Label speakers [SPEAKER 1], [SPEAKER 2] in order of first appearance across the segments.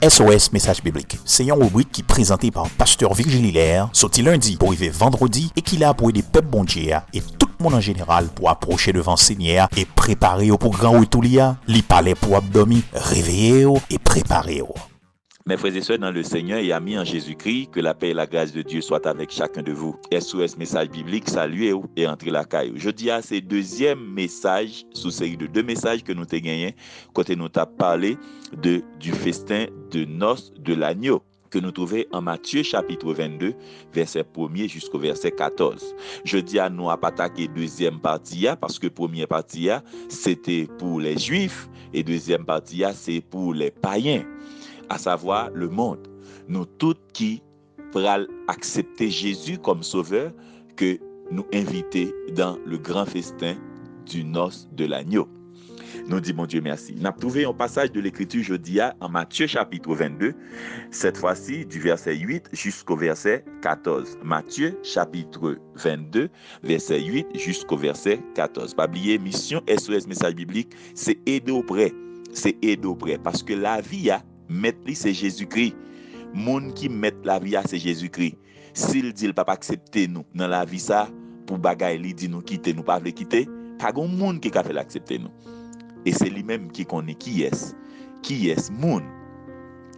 [SPEAKER 1] SOS Message Biblique. C'est une rubrique qui est présentée par Pasteur Virgile Hilaire, sorti lundi pour arriver vendredi et qui l'a pour aider peuple bon Dieu et tout le monde en général pour approcher devant Seigneur et préparer au pour grand retour li parler pour abdomen, réveiller et préparer.
[SPEAKER 2] Mes frères et sœurs dans le Seigneur et amis en Jésus-Christ, que la paix et la grâce de Dieu soient avec chacun de vous. SOS Message Biblique, saluez-vous et entrez la caille. Je dis à ces deuxième message, sous série de 2 messages que nous avons gagnés, quand nous avons parlé du festin de noces de l'agneau, que nous trouvons en Matthieu chapitre 22, verset 1er jusqu'au verset 14. Je dis à nous à pas attaquer deuxième partie, parce que première partie, c'était pour les Juifs, et deuxième partie, c'est pour les païens, à savoir le monde. Nous tous qui pourrons accepter Jésus comme sauveur, que nous inviter dans le grand festin du noces de l'agneau. Nous disons, mon Dieu, merci. Nous avons trouvé un passage de l'Écriture jeudi en Matthieu chapitre 22, cette fois-ci du verset 8 jusqu'au verset 14. Matthieu chapitre 22, verset 8 jusqu'au verset 14. Pas oublier, mission SOS Message Biblique, c'est aider auprès. C'est aider auprès. Parce que la vie, mettre c'est Jésus-Christ. Moun qui met la vie, c'est Jésus-Christ. S'il dit, il ne peut pas accepter nous dans la vie, ça, pour bagaille, il dit nous quitter, nous pas veut quitter, pas de monde qui a fait l'accepter nous. Et c'est lui-même qui connaît qui est moun.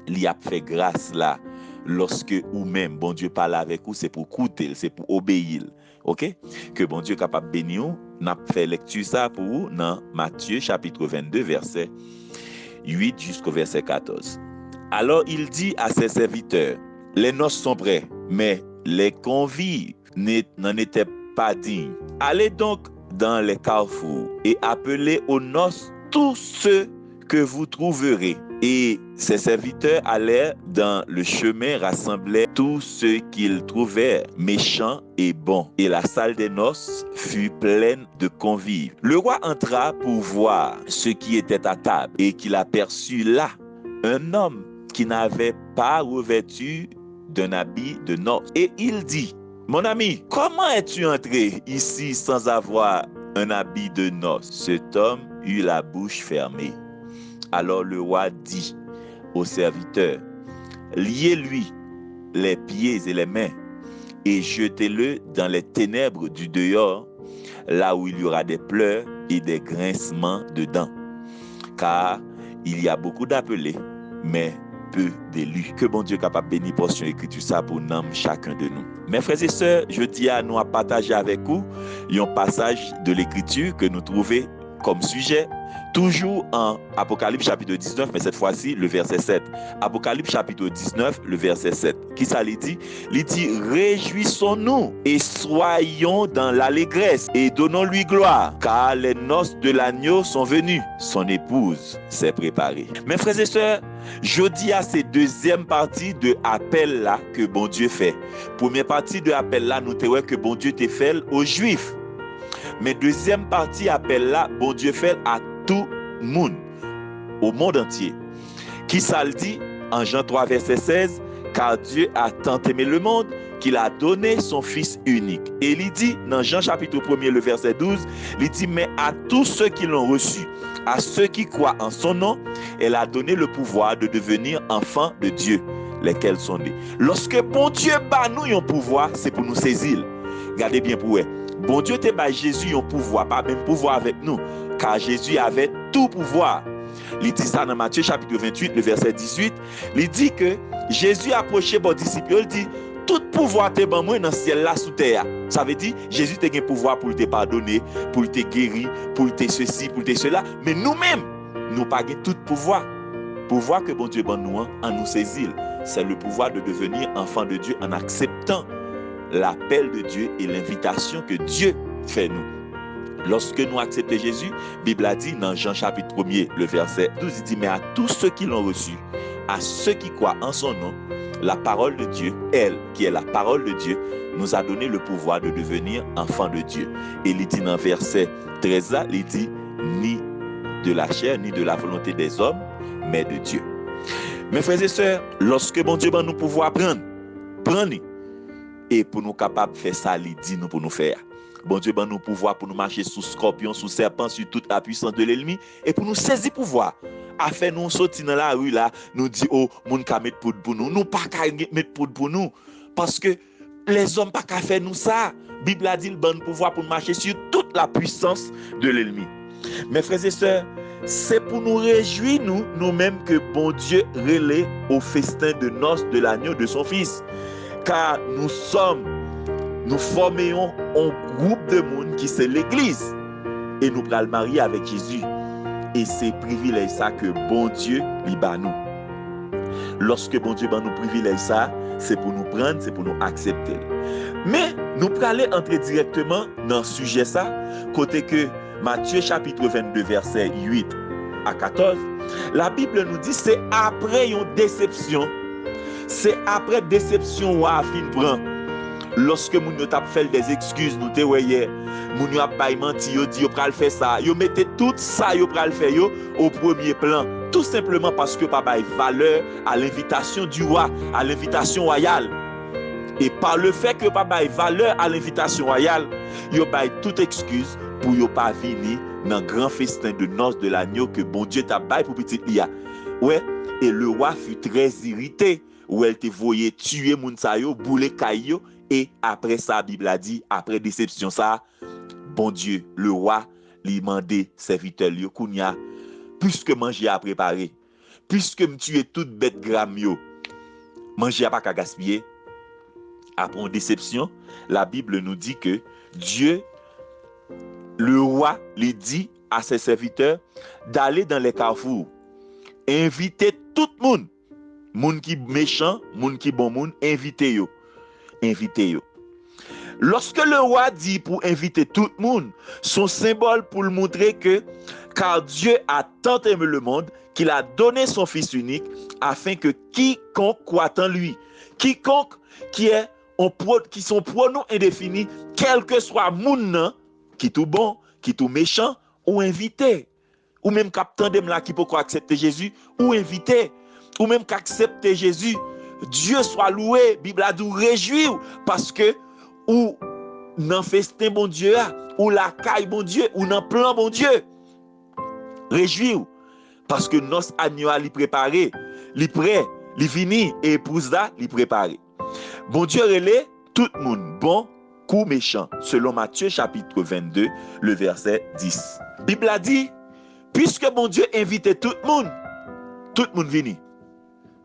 [SPEAKER 2] Il a fait grâce là. Lorsque ou même bon Dieu parle avec vous, c'est pour écouter, c'est pour obéir. OK? Que bon Dieu est capable de bénir. N'a fait lecture ça pour vous dans Matthieu chapitre 22 verset 8 jusqu'au verset 14. Alors il dit à ses serviteurs, les noces sont prêts, mais les convives n'en étaient pas dignes. Allez donc dans les carrefours et appelez aux noces tous ceux que vous trouverez. Et ses serviteurs allèrent dans le chemin, rassemblaient tous ceux qu'ils trouvèrent, méchants et bons. Et la salle des noces fut pleine de convives. Le roi entra pour voir ce qui était à table et qu'il aperçut là un homme qui n'avait pas revêtu d'un habit de noces. Et il dit, mon ami, comment es-tu entré ici sans avoir un habit de noces? Cet homme eut la bouche fermée. Alors le roi dit au serviteur, liez-lui les pieds et les mains et jetez-le dans les ténèbres du dehors, là où il y aura des pleurs et des grincements de dents. Car il y a beaucoup d'appelés, mais peu d'élus. Que bon Dieu capable de bénir portion écriture ça pour nous chacun de nous. Mes frères et sœurs, je dis à nous à partager avec vous un passage de l'écriture que nous trouvons comme sujet, toujours en Apocalypse chapitre 19, mais cette fois-ci le verset 7. Apocalypse chapitre 19, le verset 7. Qui ça lui dit? Il dit, réjouissons-nous et soyons dans l'allégresse et donnons-lui gloire, car les noces de l'agneau sont venues, son épouse s'est préparée. Mes frères et sœurs, je dis à ces deuxième partie de appel là que bon Dieu fait. Première partie de appel là, nous te que bon Dieu te fait aux Juifs. Mais deuxième partie appel là, bon Dieu fait à tout le monde, au monde entier. Qui ça le dit en Jean 3 verset 16, car Dieu a tant aimé le monde qu'il a donné son Fils unique. Et il dit dans Jean chapitre 1er le verset 12, il dit mais à tous ceux qui l'ont reçu, à ceux qui croient en son nom, elle a donné le pouvoir de devenir enfants de Dieu, lesquels sont nés. Lorsque bon Dieu bat nous un pouvoir, c'est pour nous saisir. Regardez bien pour eux. Bon Dieu te bat Jésus un pouvoir, pas même pouvoir avec nous, car Jésus avait tout pouvoir. Il dit ça dans Matthieu chapitre 28, le verset 18. Il dit que Jésus approchait bon disciple, il dit tout pouvoir te ban moi dans ciel là sous terre. Ça veut dire Jésus te gain pouvoir pour te pardonner, pour te guérir, pour te ceci, pour te cela, mais nous-mêmes nous pas gain tout pouvoir. Pouvoir que bon Dieu ban nous en nous saisir, c'est le pouvoir de devenir enfant de Dieu en acceptant l'appel de Dieu et l'invitation que Dieu fait nous. Lorsque nous acceptons Jésus, la Bible a dit dans Jean chapitre 1er, le verset 12, il dit, mais à tous ceux qui l'ont reçu, à ceux qui croient en son nom, la parole de Dieu, elle, qui est la parole de Dieu, nous a donné le pouvoir de devenir enfants de Dieu. Et il dit dans verset 13, là, il dit, ni de la chair, ni de la volonté des hommes, mais de Dieu. Mes frères et sœurs, lorsque bon Dieu va nous pouvoir prendre, et pour nous capables de faire ça, il dit nous pour nous faire. Bon Dieu ban nous pouvoir pour nous marcher sous scorpion, sous serpent, sur toute la puissance de l'ennemi et pour nous saisir pouvoir. Afin nous sortir dans la rue là, nous dit oh, moun ka mettre poudre pour nous. Nous pas ka mettre poudre pour nous parce que les hommes pas ka faire nous ça. Bible a dit le bon pouvoir pour nous marcher sur toute la puissance de l'ennemi. Mes frères et sœurs, c'est pour nous réjouir nous-mêmes que bon Dieu relaie au festin de noces de l'agneau de son fils. Car nous formons un groupe de monde qui c'est l'église et nous prenons le marier avec Jésus. Et c'est privilège ça que bon Dieu lui bat nous. Lorsque bon Dieu bat nous privilège ça, c'est pour nous prendre, c'est pour nous accepter. Mais nous prenons aller entrer directement dans le sujet ça, côté que Matthieu chapitre 22 verset 8 à 14, la Bible nous dit c'est après une déception. C'est après déception où a fin prend. Lorsque moun yo t'a fait des excuses, nous te voyez, moun yo a pas menti, yo dit yo pral faire ça, yo mettez tout ça yo pral faire yo au premier plan, tout simplement parce que pas bail valeur à l'invitation du roi, à l'invitation royale. Et par le fait que pas bail valeur à l'invitation royale, yo bail toute excuse pour yo pas venir dans grand festin de noces de l'agneau que bon Dieu t'a bail pour petit Lia. Ouais, et le roi fut très irrité où elle te voyait tuer moun sa yo, bouler kayo. Et après ça, la Bible a dit, après déception ça, bon Dieu, le roi, lui mandé serviteur lui, kounya, puisque manger à préparer, puisque me tuer toute bête gramme yo, manger à pas qu'à gaspiller. Après une déception, la Bible nous dit que Dieu, le roi, lui dit à ses serviteurs d'aller dans les carrefours, inviter tout le monde, moun qui méchant, moun qui bon moun, invitez yo. Lorsque le roi dit pour inviter tout le monde, son symbole pour le montrer que car Dieu a tant aimé le monde qu'il a donné son fils unique afin que quiconque croit en lui, quiconque qui sont pronoms indéfinis, quel que soit moun qui tout bon, qui tout méchant ou invité, ou même captain de là qui peut accepter Jésus ou invité, ou même qu'accepter Jésus. Dieu soit loué, Bible a dit réjouir parce que ou nan festin bon Dieu ou la caille bon Dieu ou nan plan bon Dieu. Réjouir parce que nos agneau li préparé, li prêt, li fini et épouse là li préparé. Bon Dieu relève tout le monde bon ou méchant selon Matthieu chapitre 22 le verset 10. Bible a dit puisque bon Dieu invitait tout le monde vini.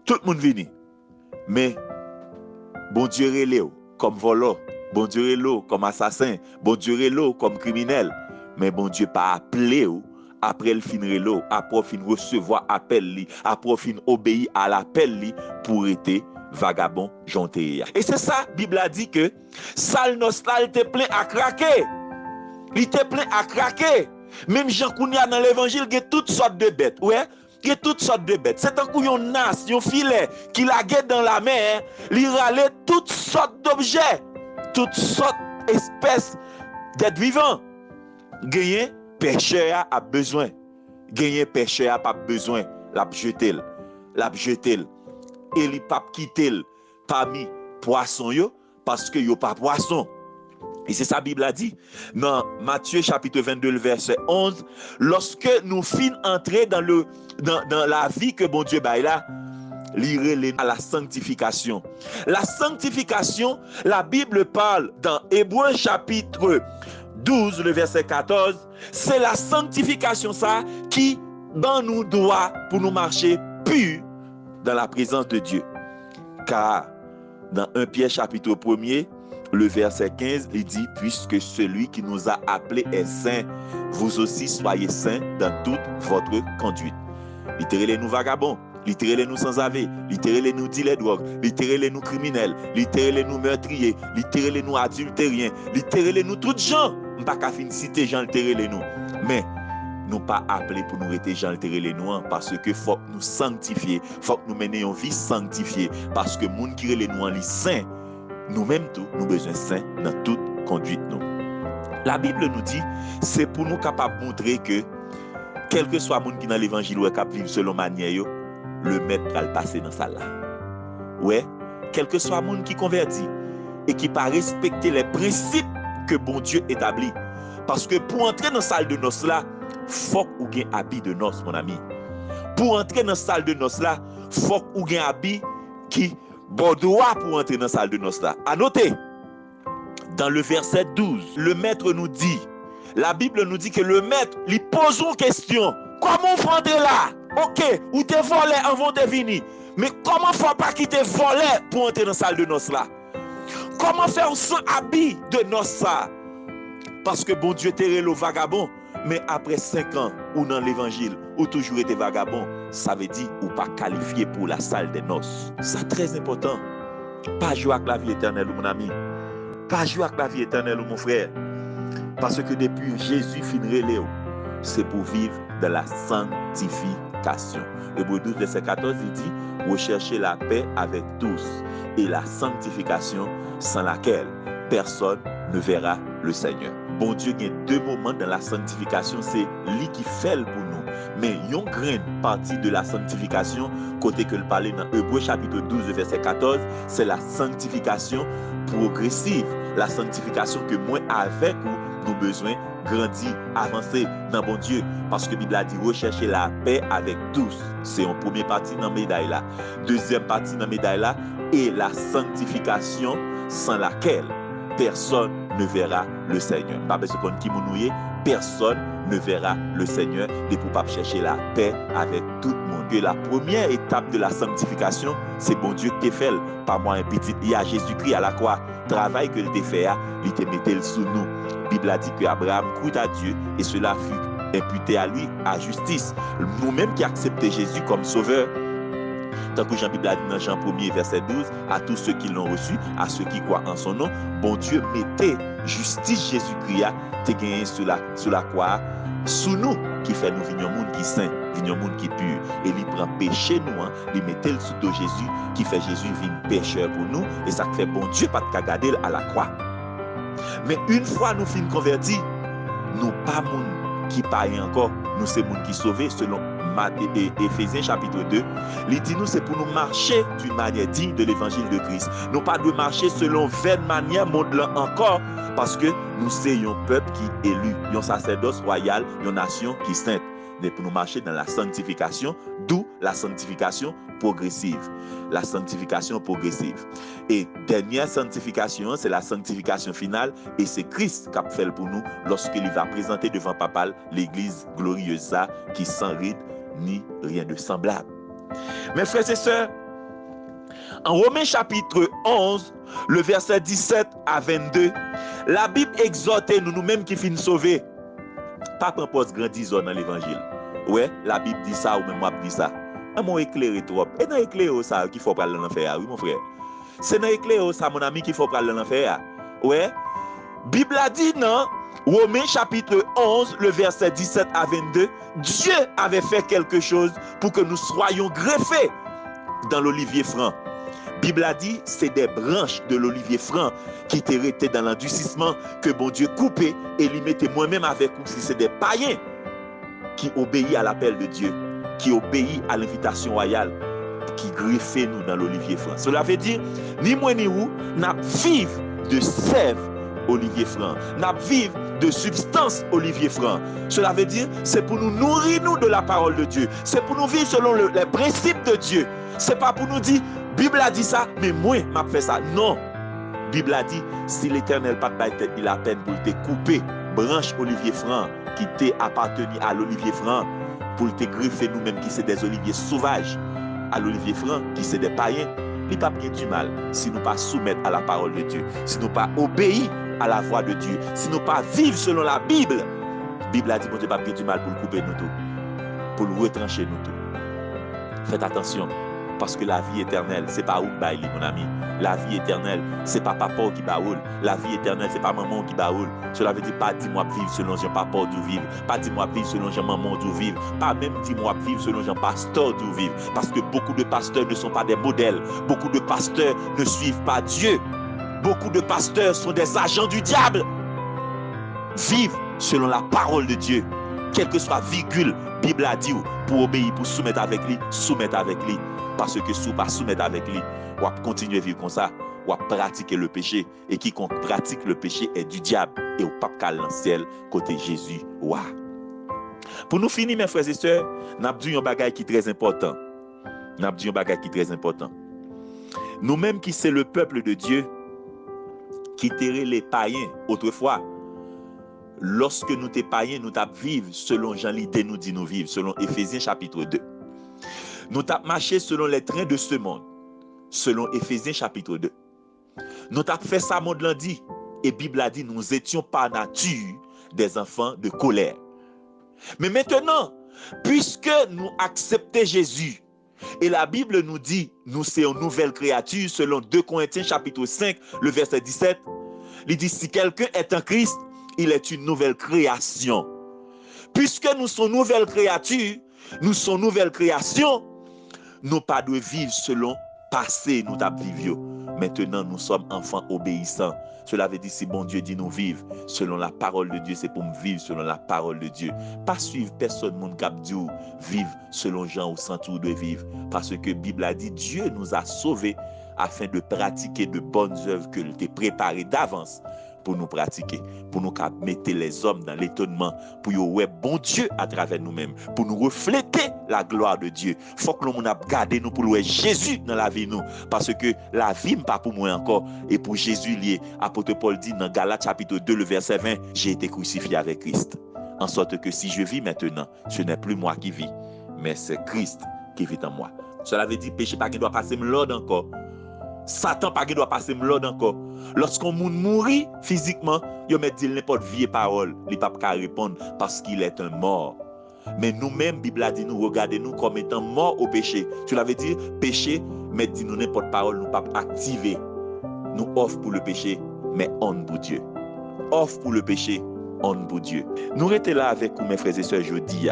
[SPEAKER 2] Tout le monde vini. Mais bon Dieu relève comme volant, bon Dieu relève comme assassin, bon Dieu relève comme criminel. Mais bon Dieu pas appelé après le fin relève, après fin recevoir appel li, après fin obéir à l'appel li pour être vagabond jonté. Et c'est ça Bible a dit que sal nos là il était plein à craquer. Il était plein à craquer. Même Jean Kounia dans l'évangile, il y a toutes sortes de bêtes. Ouais. Il y a toutes sortes de bêtes. C'est un coup yon nas, yon filet qui la guette dans la mer, il râle toutes sortes d'objets, toutes sortes d'espèces d'êtres vivants. Gagné pêcheur a besoin. Gagné pêcheur a pas besoin. L'a jeté. Et il pas quitter parmi poisson yo parce que yo pas poisson. Et c'est ça la Bible a dit dans Matthieu chapitre 22 le verset 11, lorsque nous finissons entrer dans la vie que bon Dieu baille là, lire à la sanctification. La sanctification, la Bible parle dans Hébreux chapitre 12 le verset 14, c'est la sanctification ça qui dans nous doit pour nous marcher pur dans la présence de Dieu. Car dans 1 Pierre chapitre 1er le verset 15, il dit, puisque celui qui nous a appelés est saint, vous aussi soyez saints dans toute votre conduite. Littéralement nous vagabonds, littéralement nous sans avis, littéralement nous dealers de drogue, littéralement nous criminels, littéralement nous meurtriers, littéralement nous adultériens, littéralement nous toutes gens. On ne peut pas citer gens littéralement nous. Mais nous pas appelés pour nous être gens littéralement nous parce que faut nous sanctifier, faut nous mener une vie sanctifiée parce que monde qui relève nous en li saint. Nous-mêmes tout, nous besoin saints dans toute conduite nous. La Bible nous dit, c'est pour nous capables de montrer que quel que soit le monde qui dans l'évangile ou qui vivre selon manière, le maître va le passer dans ça là. Ouais, quel que soit le monde qui convertit et qui pas respecter les principes que bon Dieu établit. Parce que pour entrer dans la salle de noces là, faut ou gen habit de noces, mon ami. Pour entrer dans la salle de noces là, faut ou gen habit qui bon droit pour entrer dans la salle de noces là. À noter, dans le verset 12, le maître nous dit, la Bible nous dit que le maître lui pose une question. Comment on entrer là? Ok, ou t'es volé avant de venir. Mais comment faut pas quitter volé pour entrer dans la salle de noces là? Comment faire sans habit de noces ça? Parce que bon Dieu t'est le vagabond. Mais après 5 ans, ou dans l'évangile, ou toujours été vagabond, ça veut dire ou pas qualifié pour la salle des noces. C'est très important. Pas jouer avec la vie éternelle, mon ami. Pas jouer avec la vie éternelle, mon frère. Parce que depuis Jésus finiré Léo, c'est pour vivre de la sanctification. Hébreux 12, verset 14, il dit, recherchez la paix avec tous et la sanctification sans laquelle personne ne verra le Seigneur. Bon Dieu, il y a 2 moments dans la sanctification, c'est lui qui fait pour nous. Mais il y a une grande partie de la sanctification, côté que le parler dans Hébreux chapitre 12, verset 14, c'est la sanctification progressive. La sanctification que moi, avec ou nous besoin grandir, avancer dans bon Dieu. Parce que la Bible a dit rechercher la paix avec tous. C'est une première partie dans la médaille là. Deuxième partie dans la médaille là, et la sanctification sans laquelle personne ne verra le Seigneur. Pas besoin de qui mounouye, personne ne verra le Seigneur et pour pas chercher la paix avec tout le monde. Et la première étape de la sanctification, c'est bon Dieu qui fait, pas moi un petit, il y a Jésus-Christ à la croix. Travail que il fait, il te mettait sous nous. La Bible a dit que Abraham crut à Dieu et cela fut imputé à lui à justice. Nous-mêmes qui acceptons Jésus comme sauveur, tant que Jean-Bible a dit dans Jean 1er, verset 12, à tous ceux qui l'ont reçu, à ceux qui croient en son nom, bon Dieu mettait justice Jésus-Christ te gagné sur la croix, sous nous, qui fait nous venir monde qui saint, venir monde qui pur, et il prend péché nous, il mettait le sous de Jésus, qui fait Jésus venir pécheur pour nous, et ça fait bon Dieu pas de garder à la croix. Mais une fois nous finissons convertis, nous pas monde qui paye encore, nous c'est monde qui sauvé selon Éphésiens chapitre 2, il dit nous c'est pour nous marcher d'une manière digne de l'évangile de Christ. Nous pas de marcher selon vaine manière monde là encore parce que nous sommes un peuple qui est élu, un sacerdoce royal, une nation qui est sainte. Mais pour nous marcher dans la sanctification, d'où la sanctification progressive. La sanctification progressive. Et dernière sanctification, c'est la sanctification finale et c'est Christ qui a fait pour nous lorsqu'il va présenter devant Papa l'église glorieuse qui sans ride ni rien de semblable. Mes frères et sœurs, en Romains chapitre 11, le verset 17 à 22, la Bible exhorte nous-mêmes qui finissent sauvés. Pas prendre poste grandison dans l'évangile. Ouais, la Bible dit ça ou même moi dit ça. Moi éclairer trop. Et dans éclairer ça qu'il faut pas aller en enfer, oui mon frère. C'est dans éclairer ça mon ami qu'il faut pas aller en enfer. Ouais. Bible a dit non. Romains chapitre 11, le verset 17 à 22, Dieu avait fait quelque chose pour que nous soyons greffés dans l'olivier franc. Bible a dit, c'est des branches de l'olivier franc qui étaient restées dans l'endurcissement que bon Dieu coupait et lui mettait moi-même avec nous. Si c'est des païens qui obéissent à l'appel de Dieu, qui obéissent à l'invitation royale, qui greffaient nous dans l'olivier franc. Cela veut dire, ni moi ni vous, n'a vivre de sève olivier franc, n'a vivre de substance olivier franc. Cela veut dire, c'est pour nous nourrir nous de la parole de Dieu. C'est pour nous vivre selon les principes de Dieu. C'est pas pour nous dire, Bible a dit ça, mais moi, m'a fait ça. Non. Bible a dit, si l'Éternel pas tête, il a peine pour te couper branche olivier franc qui t'est appartenu à l'olivier franc pour te greffer nous-mêmes qui c'est des oliviers sauvages à l'olivier franc qui c'est des païens. Il n'y a pas bien du mal si nous pas soumettre à la parole de Dieu, si nous pas obéir à la voix de Dieu, si nous pas vivre selon la Bible. La Bible a dit bon Dieu pas bien du mal pour le couper nous tout, pour le retrancher nous tout. Faites attention. Parce que la vie éternelle, c'est pas où baille, mon ami. La vie éternelle, c'est pas papa qui baoule. La vie éternelle, c'est pas maman qui baoule. Cela veut dire pas dis-moi vivre selon Jean papa d'où vivre. Pas dis-moi vivre selon Jean maman d'où vivre. Pas même dis-moi vivre selon Jean pasteur d'où vivre. Parce que beaucoup de pasteurs ne sont pas des modèles. Beaucoup de pasteurs ne suivent pas Dieu. Beaucoup de pasteurs sont des agents du diable. Vivre selon la parole de Dieu. Quelle que soit virgule, Bible a dit pour obéir, pour soumettre avec lui, soumettre avec lui. Parce que si vous ne pas soumettre avec lui, vous continuez à vivre comme ça, ou à pratiquer le péché. Et quiconque pratique le péché est du diable. Et au pape dans le ciel, côté Jésus. Ouah. Pour nous finir, mes frères et sœurs, nous avons dit un bagage qui est très important. Nous-mêmes qui c'est le peuple de Dieu, qui étaient les païens autrefois, lorsque nous étions païens, nous avons vivre selon Jean l'idée nous dit nous vivre, selon Éphésiens chapitre 2. Nous avons marché selon les trains de ce monde, selon Éphésiens chapitre 2. Nous avons fait ça, monde l'a dit, et Bible a dit, nous étions par nature des enfants de colère. Mais maintenant, puisque nous acceptons Jésus, et la Bible nous dit, nous sommes une nouvelle créature, selon 2 Corinthiens chapitre 5, le verset 17, il dit, si quelqu'un est en Christ, il est une nouvelle création. Puisque nous sommes nouvelles créatures, nous sommes nouvelle création, nous pas de vivre selon passé, nous t'avons vécu. Maintenant, nous sommes enfants obéissants. Cela veut dire, si bon Dieu dit nous vivre selon la parole de Dieu, c'est pour me vivre selon la parole de Dieu. Pas suivre personne, mon cap Dieu, vivre selon Jean ou sans tout de vivre. Parce que la Bible a dit, Dieu nous a sauvés afin de pratiquer de bonnes œuvres que l'il a préparées d'avance pour nous pratiquer, pour nous mettre les hommes dans l'étonnement, pour nous voir bon Dieu à travers nous-mêmes, pour nous refléter la gloire de Dieu. Il faut que l'on a gardé nous pour voir Jésus dans la vie nous, parce que la vie n'est pas pour moi encore, et pour Jésus lié. Apôtre Paul dit dans Galates chapitre 2, le verset 20, j'ai été crucifié avec Christ. En sorte que si je vis maintenant, ce n'est plus moi qui vis, mais c'est Christ qui vit en moi. Cela veut dire péché pas qui doit passer l'ordre encore. Satan pas qui doit passer l'ordre encore. Lorsqu'on mourit physiquement, il met dit n'importe vieille parole, il pas qu'à répondre parce qu'il est un mort. Mais nous-mêmes, Bible a dit nous regardez nous comme étant morts au péché. Cela veut dire péché, mais dit nous n'importe parole, nous pas activer. Nous offre pour le péché, mais on pour Dieu. Offre pour le péché, on pour Dieu. Nous restons là avec vous, mes frères et sœurs, jeudi,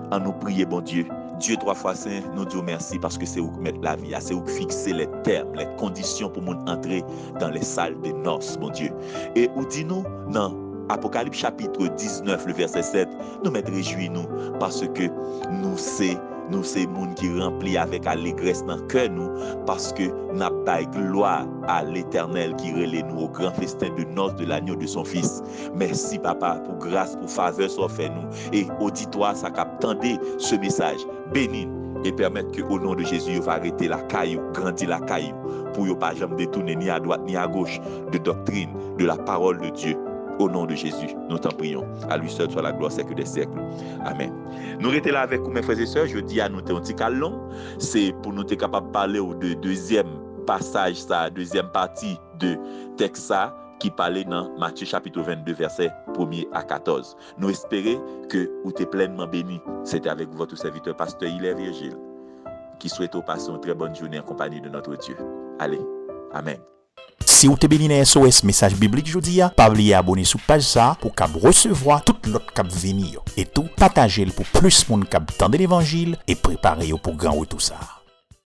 [SPEAKER 2] en nous prier, bon Dieu. Dieu 3 fois saint, nous disons merci parce que c'est où mettre la vie, c'est où fixer les termes, les conditions pour nous entrer dans les salles de noces, mon Dieu. Et où dit-nous dans Apocalypse chapitre 19, le verset 7, nous mettre réjouis nous parce que nous c'est monde qui rempli avec allégresse dans le cœur nous parce que n'a pas gloire à l'Éternel qui relève nous au grand festin de noces de l'agneau de son fils. Merci papa pour grâce, pour faveur soit fait nous et auditoire ça captendez ce message. Bénis et permettre que au nom de Jésus il va arrêter la caillou, grandir la caillou pour ne pas jamais détourner ni à droite ni à gauche de doctrine, de la parole de Dieu. Au nom de Jésus, nous t'en prions. À lui seul soit la gloire siècle des siècles. Amen. Nous restons là avec vous, mes frères et sœurs. Je dis à nous, un petit calon. C'est pour nous être capable de parler de deuxième passage, ça, deuxième partie de texte qui parlait dans Matthieu chapitre 22, verset 1er à 14. Nous espérons que vous êtes pleinement bénis. C'était avec votre serviteur, pasteur Hilaire Virgile, qui souhaite vous passer une très bonne journée en compagnie de notre Dieu. Allez, amen.
[SPEAKER 1] Si vous avez béni SOS message biblique aujourd'hui, pas oublier abonner sur page ça pour recevoir toute l'autre cap venir et tout partager pour plus monde cap dans l'évangile et préparer pour grand retour ça.